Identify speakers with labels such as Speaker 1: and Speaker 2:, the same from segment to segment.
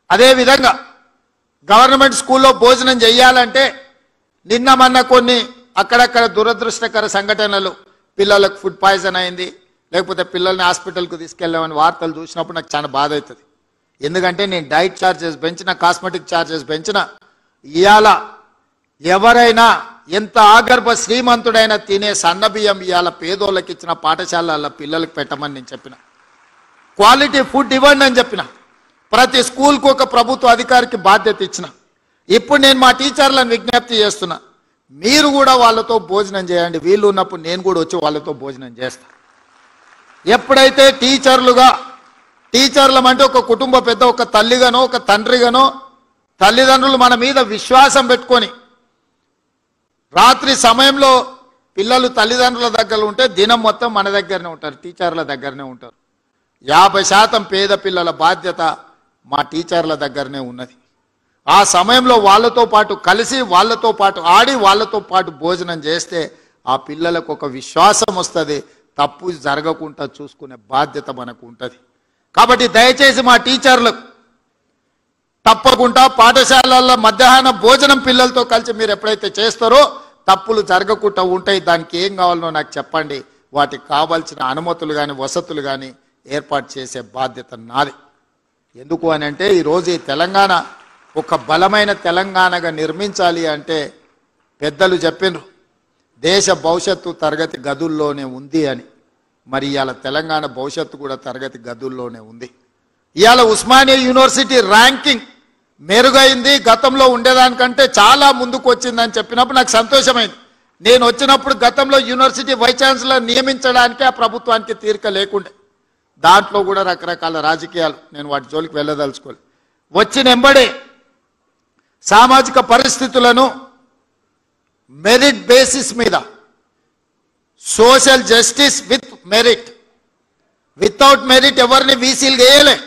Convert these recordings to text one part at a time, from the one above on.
Speaker 1: అదే విధంగా గవర్నమెంట్ స్కూల్లో భోజనం చేయాలంటే నిన్న మొన్న కొన్ని అక్కడక్కడ దురదృష్టకర సంఘటనలు, పిల్లలకు ఫుడ్ పాయిజన్ అయింది, లేకపోతే పిల్లల్ని హాస్పిటల్కు తీసుకెళ్ళామని వార్తలు చూసినప్పుడు నాకు చాలా బాధ అవుతుంది. ఎందుకంటే నేను డైట్ ఛార్జెస్ పెంచిన, కాస్మెటిక్ ఛార్జెస్ పెంచిన, ఇవాళ ఎవరైనా ఎంత ఆగర్భ శ్రీమంతుడైనా తినే సన్నబియ్యం ఇవాళ పేదోళ్ళకి ఇచ్చిన పాఠశాలల పిల్లలకు పెట్టమని నేను చెప్పిన. క్వాలిటీ ఫుడ్ ఇవ్వండి అని చెప్పిన. ప్రతి స్కూల్కు ఒక ప్రభుత్వ అధికారికి బాధ్యత ఇచ్చిన. ఇప్పుడు నేను మా టీచర్లను విజ్ఞప్తి చేస్తున్నా, మీరు కూడా వాళ్ళతో భోజనం చేయండి. వీళ్ళు ఉన్నప్పుడు నేను కూడా వచ్చి వాళ్ళతో భోజనం చేస్తా. ఎప్పుడైతే టీచర్లం అంటే ఒక కుటుంబ పెద్ద, ఒక తల్లిగానో ఒక తండ్రిగానో తల్లిదండ్రులు మన మీద విశ్వాసం పెట్టుకొని రాత్రి సమయంలో పిల్లలు తల్లిదండ్రుల దగ్గర ఉంటే దినం మొత్తం మన దగ్గరనే ఉంటారు, టీచర్ల దగ్గరనే ఉంటారు. 50% పేద పిల్లల బాధ్యత మా టీచర్ల దగ్గరనే ఉన్నది. ఆ సమయంలో వాళ్ళతో పాటు కలిసి, వాళ్ళతో పాటు ఆడి, వాళ్ళతో పాటు భోజనం చేస్తే ఆ పిల్లలకు ఒక విశ్వాసం వస్తుంది. తప్పు జరగకుండా చూసుకునే బాధ్యత మనకు ఉంటుంది. కాబట్టి దయచేసి మా టీచర్లకు తప్పకుండా పాఠశాలల్లో మధ్యాహ్న భోజనం పిల్లలతో కలిసి మీరు ఎప్పుడైతే చేస్తారో తప్పులు జరగకుండా ఉంటాయి. దానికి ఏం కావాలనో నాకు చెప్పండి. వాటికి కావాల్సిన అనుమతులు కానీ వసతులు కానీ ఏర్పాటు చేసే బాధ్యత నాది. ఎందుకు అని అంటే ఈరోజు ఈ తెలంగాణ ఒక బలమైన తెలంగాణగా నిర్మించాలి అంటే పెద్దలు చెప్పినారు, దేశ భవిష్యత్తు తరగతి గదుల్లోనే ఉంది అని. మరి ఇవాళ తెలంగాణ భవిష్యత్తు కూడా తరగతి గదుల్లోనే ఉంది. ఇవాళ ఉస్మానియా యూనివర్సిటీ ర్యాంకింగ్ మెరుగైంది, గతంలో ఉండేదానికంటే చాలా ముందుకు వచ్చిందని చెప్పినప్పుడు నాకు సంతోషమైంది. నేను వచ్చినప్పుడు గతంలో యూనివర్సిటీ వైస్ ఛాన్సలర్ నియమించడానికి ఆ ప్రభుత్వానికి తీరిక లేకుండే. దాంట్లో కూడా రకరకాల రాజకీయాలు, నేను వాటి జోలికి వెళ్ళదలుచుకోలేదు. వచ్చిన ఎంబడే సామాజిక పరిస్థితులను మెరిట్ బేసిస్ మీద, social justice with merit, without merit ఎవరిని వీసీలు వేయలే.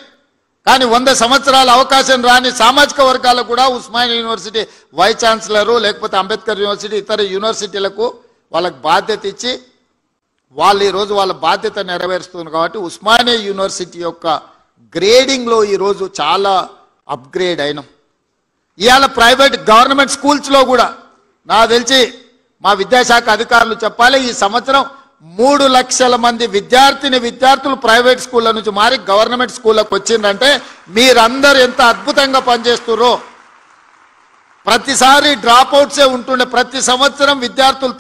Speaker 1: కానీ 100 సంవత్సరాల అవకాశం రాని సామాజిక వర్గాలకు కూడా ఉస్మానియా యూనివర్సిటీ వైస్ ఛాన్సలరు, లేకపోతే అంబేద్కర్ యూనివర్సిటీ, ఇతర యూనివర్సిటీలకు వాళ్ళకి బాధ్యత ఇచ్చి వాళ్ళు ఈరోజు వాళ్ళ బాధ్యత నెరవేరుస్తున్నారు. కాబట్టి ఉస్మానియా యూనివర్సిటీ యొక్క గ్రేడింగ్లో ఈరోజు చాలా అప్గ్రేడ్ అయినాం. ఇవాళ ప్రైవేట్ గవర్నమెంట్ స్కూల్స్లో కూడా నాకు తెలిసి మా విద్యాశాఖ అధికారులు చెప్పాలి, ఈ సంవత్సరం 3 లక్షల మంది విద్యార్థులు ప్రైవేట్ స్కూళ్ళ నుంచి మారి గవర్నమెంట్ స్కూళ్ళకు వచ్చిందంటే మీరందరూ ఎంత అద్భుతంగా పనిచేస్తున్నారో. ప్రతిసారి డ్రాప్ అవుట్సే ఉంటుండే, ప్రతి సంవత్సరం విద్యార్థులు